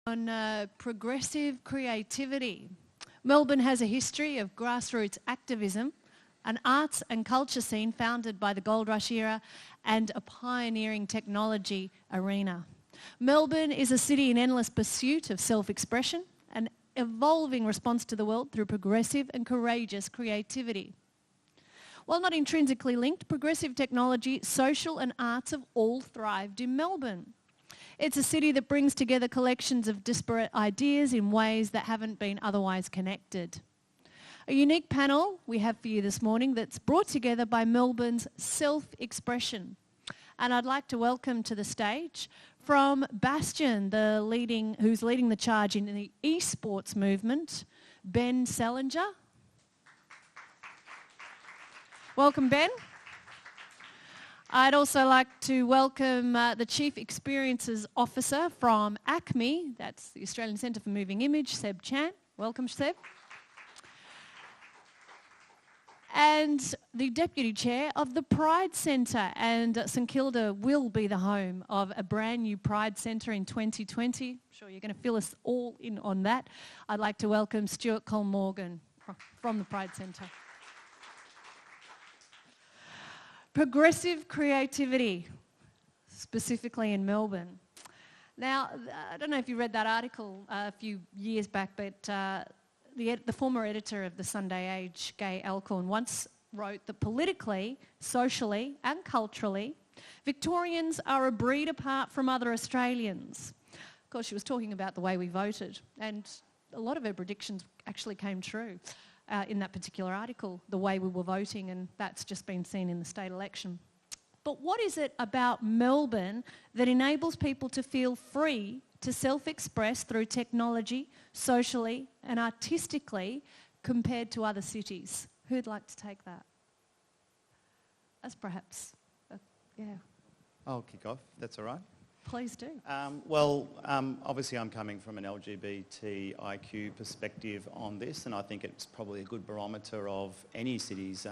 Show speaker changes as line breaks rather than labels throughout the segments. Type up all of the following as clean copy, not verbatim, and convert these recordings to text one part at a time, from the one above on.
On progressive creativity. Melbourne has a history of grassroots activism, an arts and culture scene founded by the Gold Rush era, and a pioneering technology arena. Melbourne is a city in endless pursuit of self-expression, an evolving response to the world through progressive and courageous creativity. While not intrinsically linked, progressive technology, social and arts have all thrived in Melbourne. It's a city that brings together collections of disparate ideas in ways that haven't been otherwise connected. A unique panel we have for you this morning that's brought together by Melbourne's self-expression. And I'd like to welcome to the stage from Bastion, who's leading the charge in the Esports movement, Ben Selinger. Welcome, Ben. I'd also like to welcome the Chief Experiences Officer from ACME, that's the Australian Centre for Moving Image, Seb Chan. Welcome, Seb. And the Deputy Chair of the Pride Centre, and St Kilda will be the home of a brand new Pride Centre in 2020. I'm sure you're going to fill us all in on that. I'd like to welcome Stuart Cole-Morgan from the Pride Centre. Progressive creativity, specifically in Melbourne. Now, I don't know if you read that article a few years back, but the former editor of the Sunday Age, Gay Alcorn, once wrote that politically, socially and culturally, Victorians are a breed apart from other Australians. Of course, she was talking about the way we voted, and a lot of her predictions actually came true. In that particular article, the way we were voting, and that's just been seen in the state election. But what is it about Melbourne that enables people to feel free to self-express through technology, socially and artistically compared to other cities? Who'd like to take that? That's perhaps, yeah.
I'll kick off, if that's all right.
Please do.
Obviously I'm coming from an LGBTIQ perspective on this, and I think it's probably a good barometer of any city's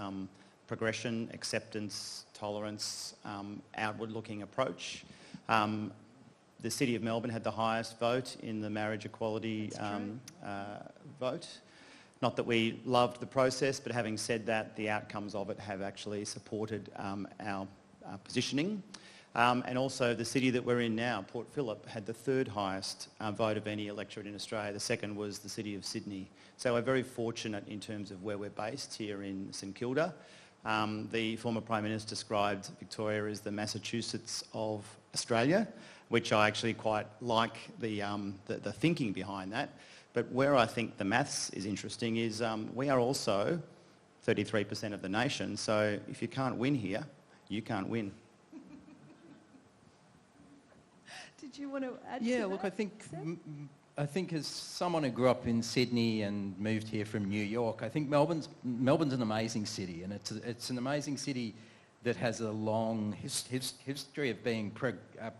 progression, acceptance, tolerance, outward-looking approach. The City of Melbourne had the highest vote in the marriage equality vote. Not that we loved the process, but having said that, the outcomes of it have actually supported our positioning. And also the city that we're in now, Port Phillip, had the third highest vote of any electorate in Australia. The second was the city of Sydney. So we're very fortunate in terms of where we're based here in St Kilda. The former Prime Minister described Victoria as the Massachusetts of Australia, which I actually quite like the thinking behind that. But where I think the maths is interesting is we are also 33% of the nation. So if you can't win here, you can't win.
Did you want to add to that?
Yeah, look, I think as someone who grew up in Sydney and moved here from New York, I think Melbourne's an amazing city, and it's an amazing city that has a long history of being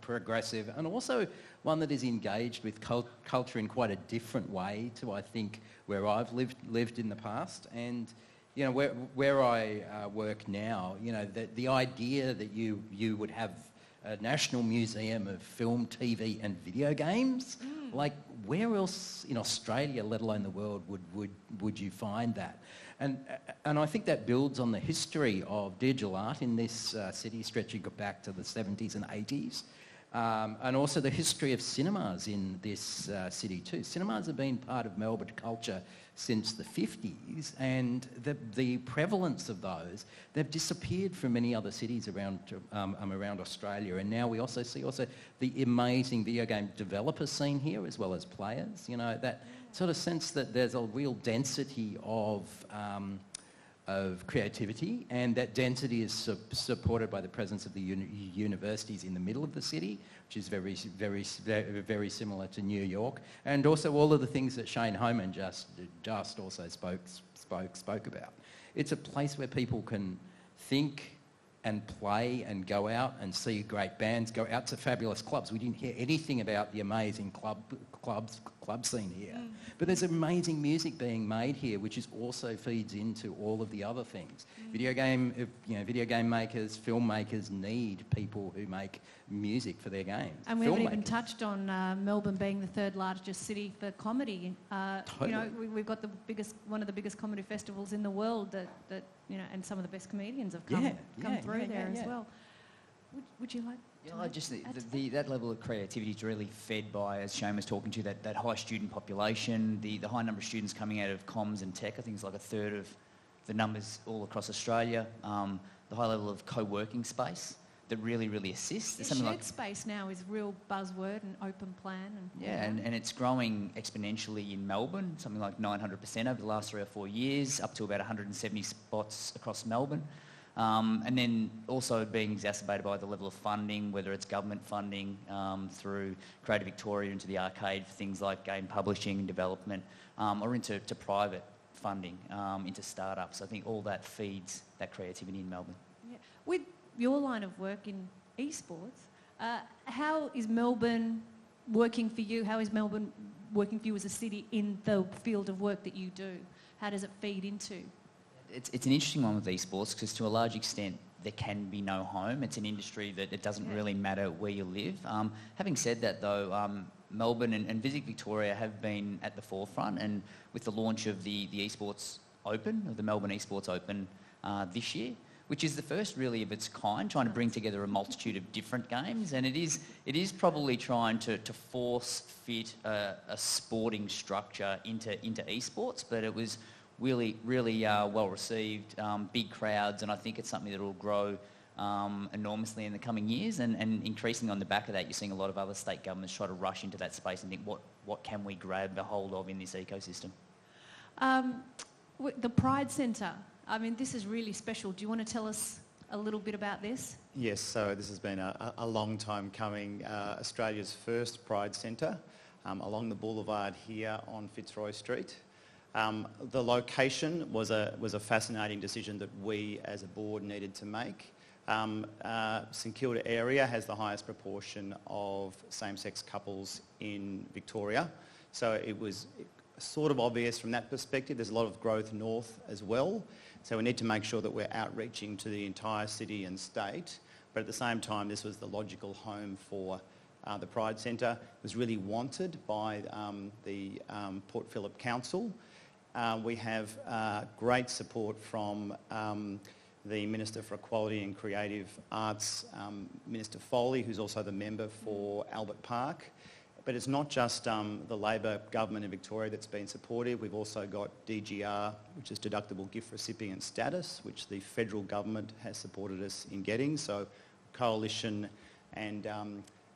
progressive, and also one that is engaged with culture in quite a different way to, I think, where I've lived in the past. And you know, where I work now, you know, the idea that you would have a national museum of film, TV and video games. Like, where else in Australia, let alone the world, would you find that? And I think that builds on the history of digital art in this city, stretching back to the 70s and 80s. And also the history of cinemas in this city too. Cinemas have been part of Melbourne culture since the 50s, and the prevalence of those, they've disappeared from many other cities around Australia. And now we also see the amazing video game developer scene here, as well as players. You know, that sort of sense that there's a real density of creativity, and that density is supported by the presence of the universities in the middle of the city, which is very similar to New York, and also all of the things that Shane Homan just also spoke about. It's a place where people can think, and play and go out and see great bands, go out to fabulous clubs. We didn't hear anything about the amazing club scene here. But there's amazing music being made here, which is also feeds into all of the other things. Video game makers, filmmakers need people who make music for their games.
And we haven't even touched on Melbourne being the third largest city for comedy.
Totally.
You know, we've got one of the biggest comedy festivals in the world that you know, and some of the best comedians have come through there as well. Would you like?
Yeah, just that level of creativity is really fed by, as Shane was talking to, that high student population, the high number of students coming out of comms and tech. I think it's like a third of the numbers all across Australia. The high level of co-working space that really assists.
Yeah, shared space now is a real buzzword, and open plan.
And it's growing exponentially in Melbourne, something like 900% over the last 3 or 4 years, up to about 170 spots across Melbourne. And then also being exacerbated by the level of funding, whether it's government funding through Creative Victoria into the arcade for things like game publishing and development, or into private funding, into startups. I think all that feeds that creativity in Melbourne.
Yeah. With your line of work in esports, how is Melbourne working for you? How is Melbourne working for you as a city in the field of work that you do? How does it feed into?
It's an interesting one with esports because to a large extent there can be no home. It's an industry that it doesn't really matter where you live. Having said that though, Melbourne and Visit Victoria have been at the forefront, and with the launch of the Esports Open, of the Melbourne Esports Open this year, which is the first really of its kind, trying to bring together a multitude of different games, and it is probably trying to force fit a sporting structure into esports, but it was really well received, big crowds, and I think it's something that will grow enormously in the coming years, and increasingly on the back of that you're seeing a lot of other state governments try to rush into that space and think what can we grab a hold of in this ecosystem.
The Pride Centre, I mean, this is really special. Do you want to tell us a little bit about this?
Yes, so this has been a long time coming. Australia's first Pride Centre along the boulevard here on Fitzroy Street. The location was a fascinating decision that we as a board needed to make. St Kilda area has the highest proportion of same-sex couples in Victoria, so it was sort of obvious from that perspective. There's a lot of growth north as well, so we need to make sure that we're outreaching to the entire city and state, but at the same time this was the logical home for the Pride Centre. It was really wanted by the Port Phillip Council. We have great support from the Minister for Equality and Creative Arts, Minister Foley, who's also the member for Albert Park. But it's not just the Labor government in Victoria that's been supportive. We've also got DGR, which is deductible gift recipient status, which the federal government has supported us in getting. So Coalition and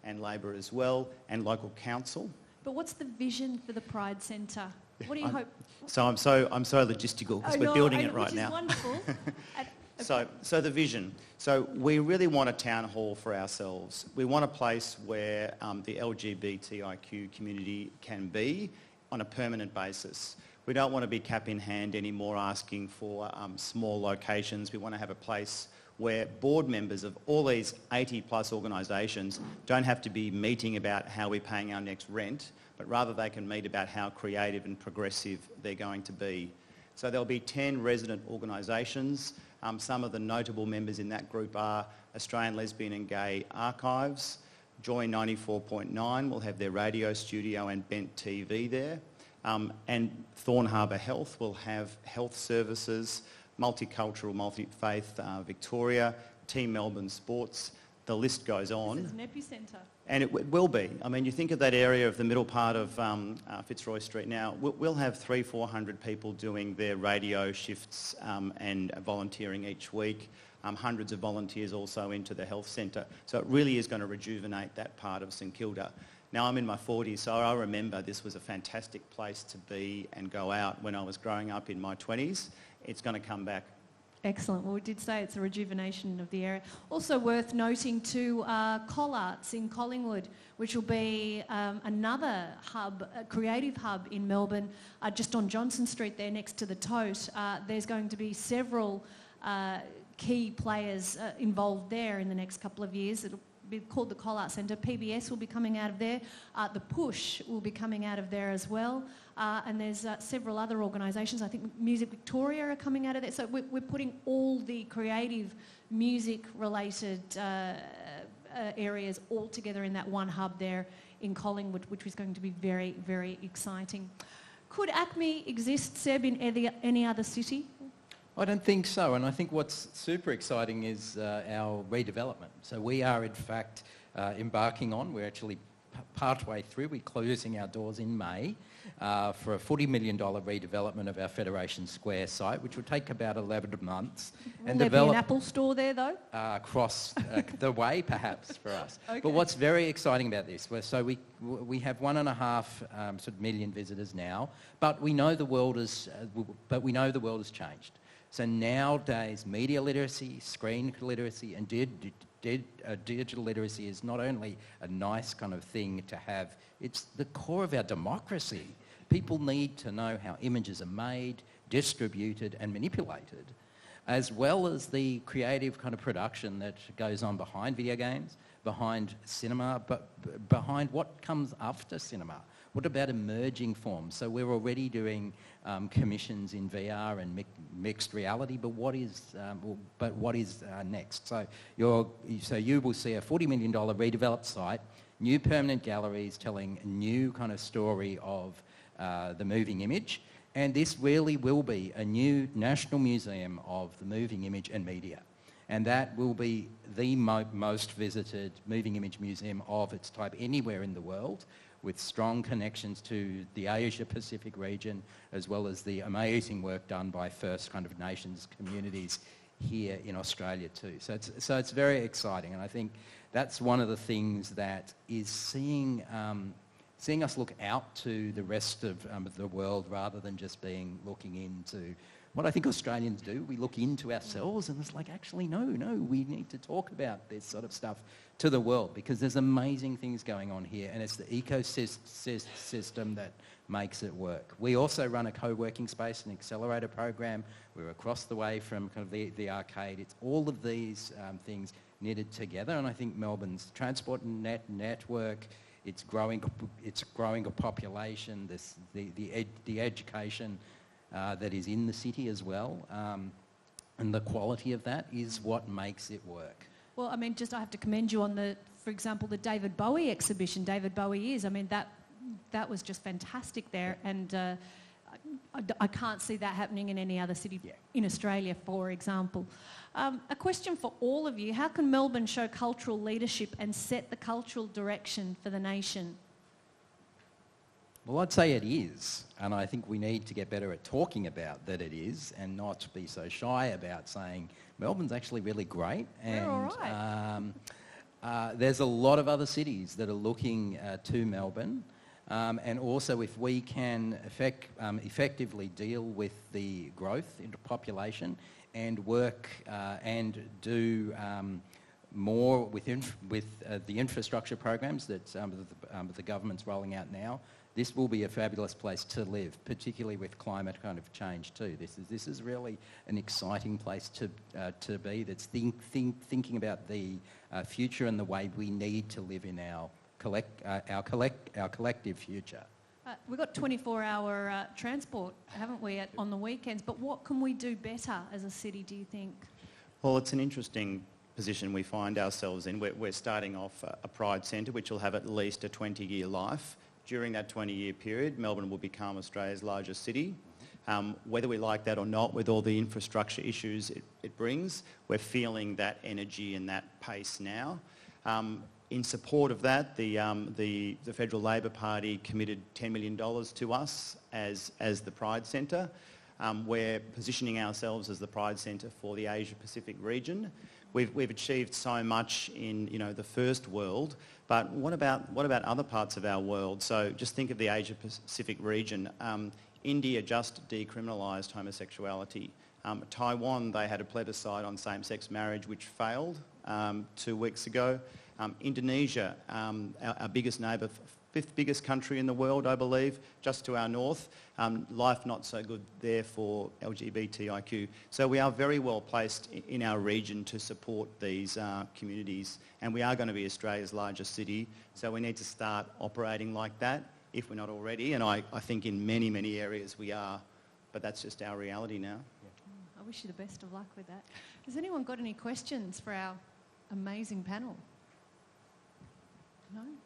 Labor as well, and local council.
But what's the vision for the Pride Centre? What do you hope?
So I'm so logistical because we're building it right now.
Which is wonderful.
So the vision. So we really want a town hall for ourselves. We want a place where the LGBTIQ community can be on a permanent basis. We don't want to be cap in hand anymore asking for small locations. We want to have a place where board members of all these 80 plus organisations don't have to be meeting about how we're paying our next rent, but rather they can meet about how creative and progressive they're going to be. So there'll be 10 resident organisations. Some of the notable members in that group are Australian Lesbian and Gay Archives, Joy 94.9 will have their radio studio and Bent TV there, and Thorn Harbour Health will have health services, Multicultural, Multi-Faith Victoria, Team Melbourne Sports, the list goes on.
This is an epicentre.
And it will be. I mean, you think of that area of the middle part of Fitzroy Street now, we'll have 300-400 people doing their radio shifts and volunteering each week. Hundreds of volunteers also into the health centre. So it really is going to rejuvenate that part of St Kilda. Now I'm in my 40s, so I remember this was a fantastic place to be and go out when I was growing up in my 20s. It's going to come back.
Excellent. Well, we did say it's a rejuvenation of the area. Also worth noting too, Collarts in Collingwood, which will be another hub, a creative hub in Melbourne, just on Johnson Street there next to the Tote. There's going to be several key players involved there in the next couple of years. It'll be called the Col Art Centre. PBS will be coming out of there. The Push will be coming out of there as well. And there's several other organisations. I think Music Victoria are coming out of there. So we're putting all the creative music-related areas all together in that one hub there in Collingwood, which is going to be very, very exciting. Could ACME exist, Seb, in any other city?
I don't think so, and I think what's super exciting is our redevelopment. So we are in fact embarking on, we're actually partway through, we're closing our doors in May for a $40 million redevelopment of our Federation Square site, which will take about 11 months.
Will there be an Apple store there though?
Across the way perhaps for us.
Okay.
But what's very exciting about this, so we have 1.5 sort of million visitors now, but we know the world has changed. So nowadays, media literacy, screen literacy and digital literacy is not only a nice kind of thing to have, it's the core of our democracy. People need to know how images are made, distributed and manipulated, as well as the creative kind of production that goes on behind video games, behind cinema, but behind what comes after cinema. What about emerging forms? So we're already doing commissions in VR and mixed reality, but what is next? So you will see a $40 million redeveloped site, new permanent galleries telling a new kind of story of the moving image, and this really will be a new national museum of the moving image and media. And that will be the most visited moving image museum of its type anywhere in the world, with strong connections to the Asia-Pacific region, as well as the amazing work done by First kind of Nations communities here in Australia too. So it's very exciting, and I think that's one of the things that is seeing us look out to the rest of the world rather than just looking into what I think Australians do. We look into ourselves and it's like, actually, no, we need to talk about this sort of stuff to the world, because there's amazing things going on here, and it's the ecosystem that makes it work. We also run a co-working space, an accelerator program. We're across the way from kind of the arcade. It's all of these things knitted together, and I think Melbourne's transport network, it's growing a population, the education that is in the city as well, and the quality of that is what makes it work.
Well, I mean, I have to commend you on for example, the David Bowie exhibition. David Bowie is, I mean, that was just fantastic there, and I can't see that happening in any other city in Australia, for example. A question for all of you: how can Melbourne show cultural leadership and set the cultural direction for the nation?
Well, I'd say it is, and I think we need to get better at talking about that it is, and not be so shy about saying Melbourne's actually really great. And
we're all right.
There's a lot of other cities that are looking to Melbourne, and also if we can effectively deal with the growth in population and work and do more with the infrastructure programs that the government's rolling out now, this will be a fabulous place to live, particularly with climate kind of change too. This is really an exciting place to be. That's thinking about the future and the way we need to live in our collective future.
We've got 24-hour transport, haven't we, on the weekends? But what can we do better as a city, do you think?
Well, it's an interesting position we find ourselves in. We're starting off a Pride Centre, which will have at least a 20-year life. During that 20-year period, Melbourne will become Australia's largest city. Whether we like that or not, with all the infrastructure issues it brings, we're feeling that energy and that pace now. In support of that, the Federal Labor Party committed $10 million to us as the Pride Centre. We're positioning ourselves as the Pride Centre for the Asia-Pacific region. We've achieved so much in the first world, but what about other parts of our world? So just think of the Asia-Pacific region. India just decriminalised homosexuality. Taiwan, they had a plebiscite on same-sex marriage, which failed 2 weeks ago. Indonesia, our biggest neighbour, fifth biggest country in the world, I believe, just to our north. Life not so good there for LGBTIQ. So we are very well placed in our region to support these communities, and we are going to be Australia's largest city, so we need to start operating like that, if we're not already, and I think in many, many areas we are, but that's just our reality now.
I wish you the best of luck with that. Has anyone got any questions for our amazing panel? No?
I'm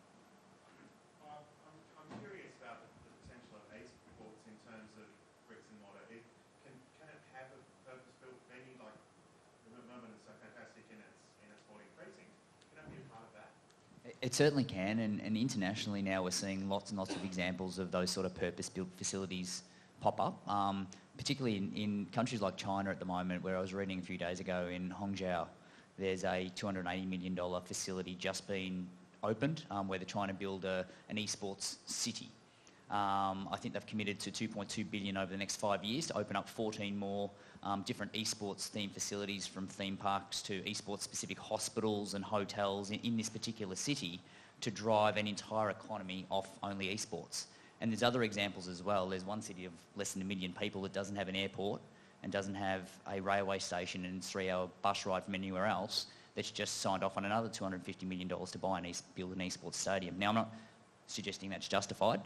curious about the potential of esports in terms of bricks and mortar. Can it have a purpose-built venue like Melbourne is so fantastic in its sporting precinct? Can it be a part of that?
It certainly can, and internationally now we're seeing lots and lots of examples of those sort of purpose-built facilities pop up, particularly in countries like China at the moment, where I was reading a few days ago in Hangzhou, there's a $280 million facility just been opened where they're trying to build an esports city. I think they've committed to $2.2 billion over the next 5 years to open up 14 more different esports themed facilities, from theme parks to esports specific hospitals and hotels in this particular city, to drive an entire economy off only esports. And there's other examples as well. There's one city of less than 1 million people that doesn't have an airport and doesn't have a railway station and a 3-hour bus ride from anywhere else, that's just signed off on another $250 million to build an esports stadium. Now, I'm not suggesting that's justified,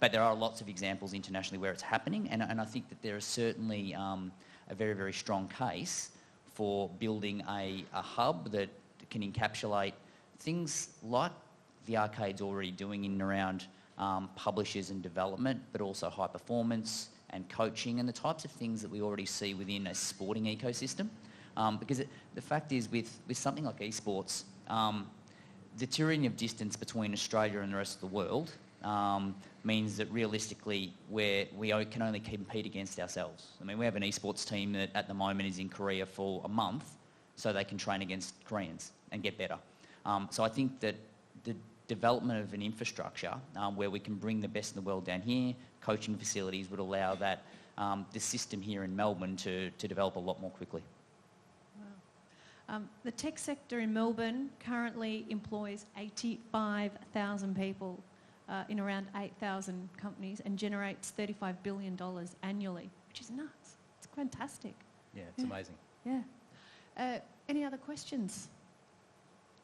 but there are lots of examples internationally where it's happening, and I think that there is certainly a very, very strong case for building a hub that can encapsulate things like the arcade's already doing in and around publishers and development, but also high performance and coaching and the types of things that we already see within a sporting ecosystem. Because the fact is, with something like esports, the tyranny of distance between Australia and the rest of the world means that realistically we can only compete against ourselves. I mean, we have an esports team that at the moment is in Korea for a month so they can train against Koreans and get better. So I think that the development of an infrastructure where we can bring the best in the world down here, coaching facilities, would allow that the system here in Melbourne to develop a lot more quickly.
Wow. The tech sector in Melbourne currently employs 85,000 people in around 8,000 companies and generates $35 billion annually, which is nuts. It's fantastic.
Yeah, it's amazing.
Yeah. Any other questions?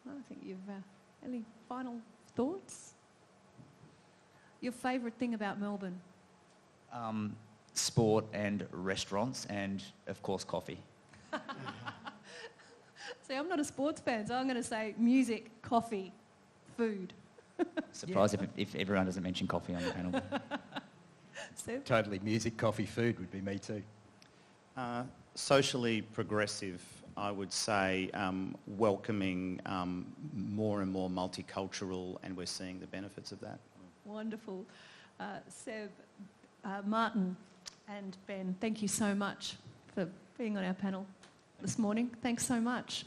I think you've... any final thoughts? Your favourite thing about Melbourne?
Sport and restaurants and, of course, coffee.
See, I'm not a sports fan, so I'm going to say music, coffee, food.
Surprised if everyone doesn't mention coffee on the panel.
Steve?
Totally, music, coffee, food would be me too.
Socially progressive, I would say, welcoming more and more multicultural, and we're seeing the benefits of that.
Wonderful. Seb, Martin and Ben, thank you so much for being on our panel this morning. Thanks so much.